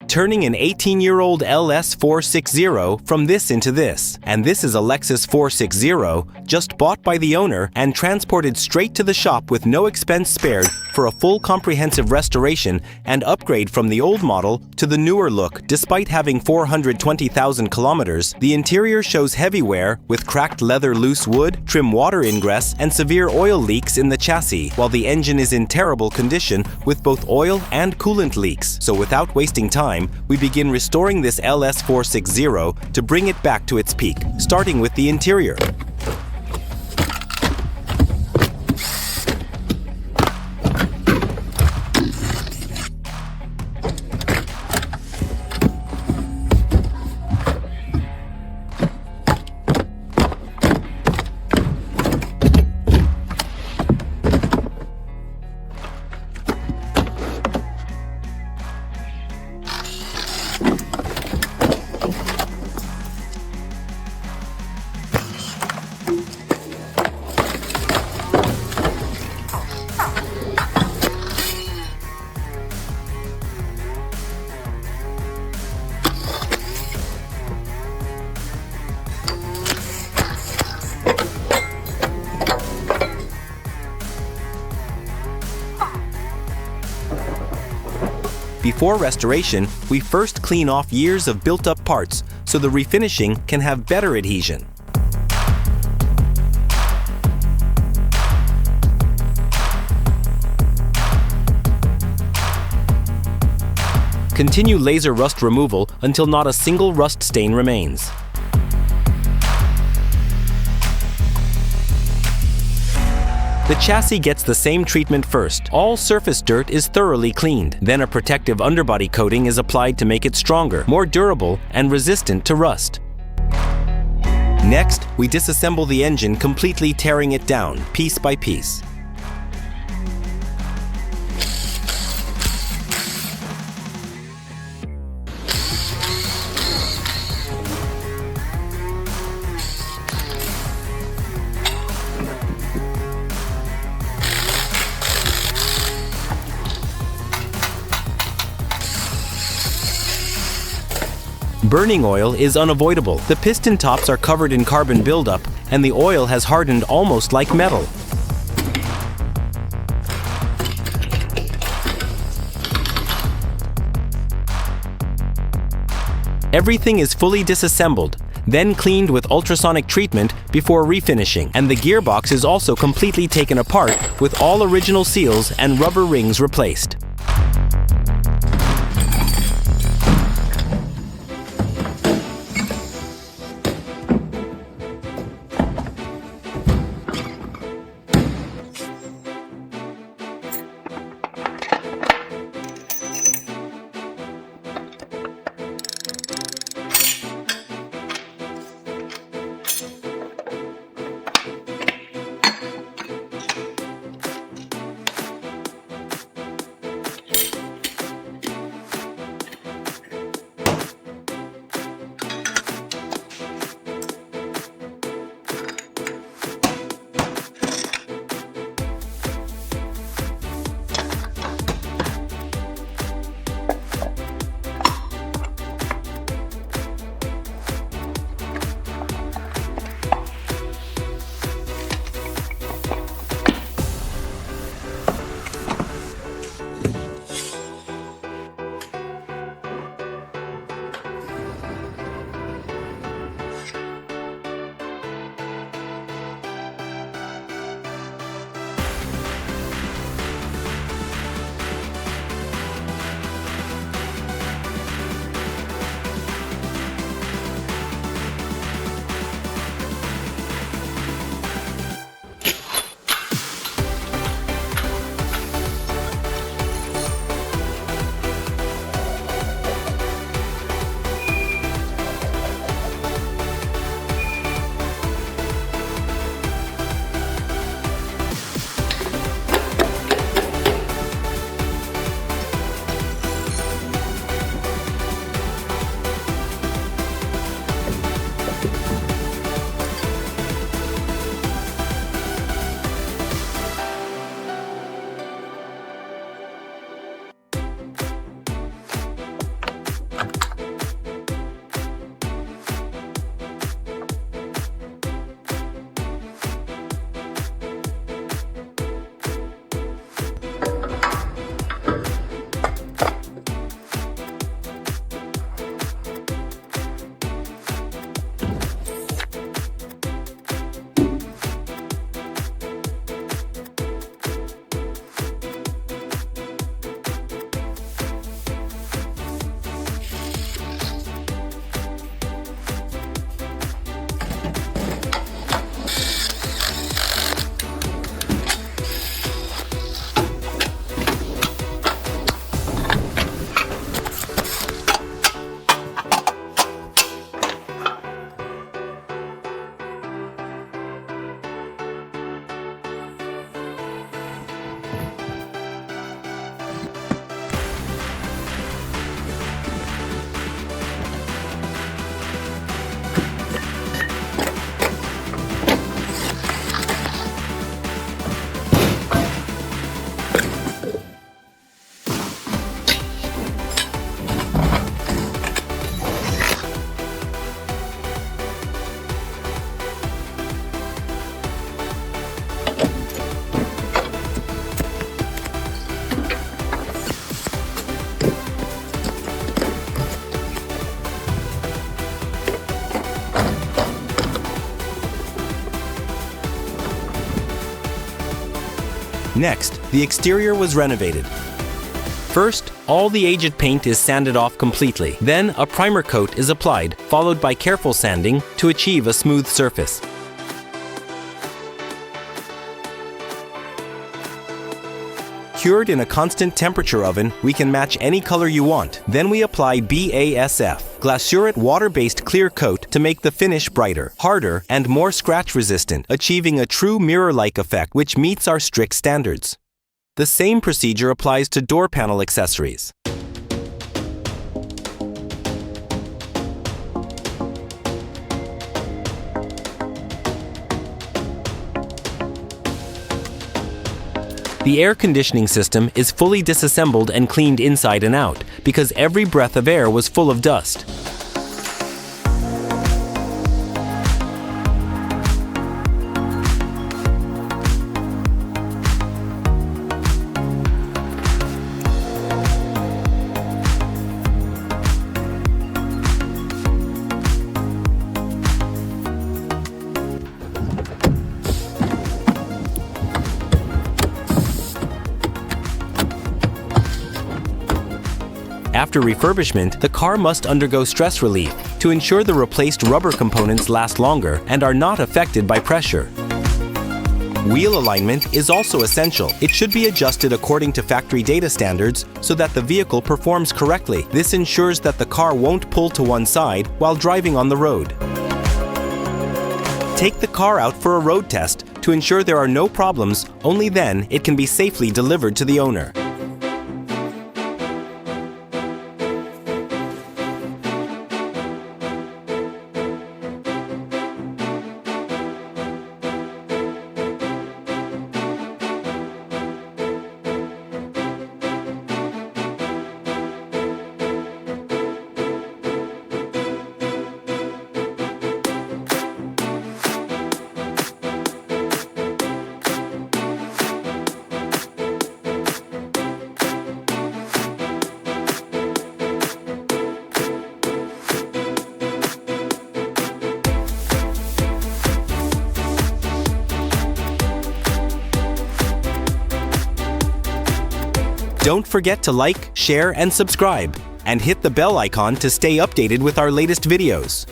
turning an 18-year-old LS460 from this into this. And this is a Lexus 460 just bought by the owner and transported straight to the shop with no expense spared for a full comprehensive restoration and upgrade from the old model to the newer look. Despite having 420,000 kilometers, the interior shows heavy wear with cracked leather, loose wood, trim water ingress, and severe oil leaks in the chassis, while the engine is in terrible condition with both oil and coolant leaks. So without wasting time, we begin restoring this LS460 to bring it back to its peak, starting with the interior. Before restoration, we first clean off years of built-up parts so the refinishing can have better adhesion. Continue laser rust removal until not a single rust stain remains. The chassis gets the same treatment first. All surface dirt is thoroughly cleaned. Then a protective underbody coating is applied to make it stronger, more durable, and resistant to rust. Next, we disassemble the engine, completely tearing it down, piece by piece. Burning oil is unavoidable. The piston tops are covered in carbon buildup, and the oil has hardened almost like metal. Everything is fully disassembled, then cleaned with ultrasonic treatment before refinishing, and the gearbox is also completely taken apart with all original seals and rubber rings replaced. Next, the exterior was renovated. First, all the aged paint is sanded off completely. Then, a primer coat is applied, followed by careful sanding to achieve a smooth surface. Cured in a constant temperature oven, we can match any color you want. Then we apply BASF, Glasurit water-based clear coat, to make the finish brighter, harder, and more scratch-resistant, achieving a true mirror-like effect which meets our strict standards. The same procedure applies to door panel accessories. The air conditioning system is fully disassembled and cleaned inside and out because every breath of air was full of dust. After refurbishment, the car must undergo stress relief to ensure the replaced rubber components last longer and are not affected by pressure. Wheel alignment is also essential. It should be adjusted according to factory data standards so that the vehicle performs correctly. This ensures that the car won't pull to one side while driving on the road. Take the car out for a road test to ensure there are no problems. Only then it can be safely delivered to the owner. Don't forget to like, share, and subscribe, and hit the bell icon to stay updated with our latest videos.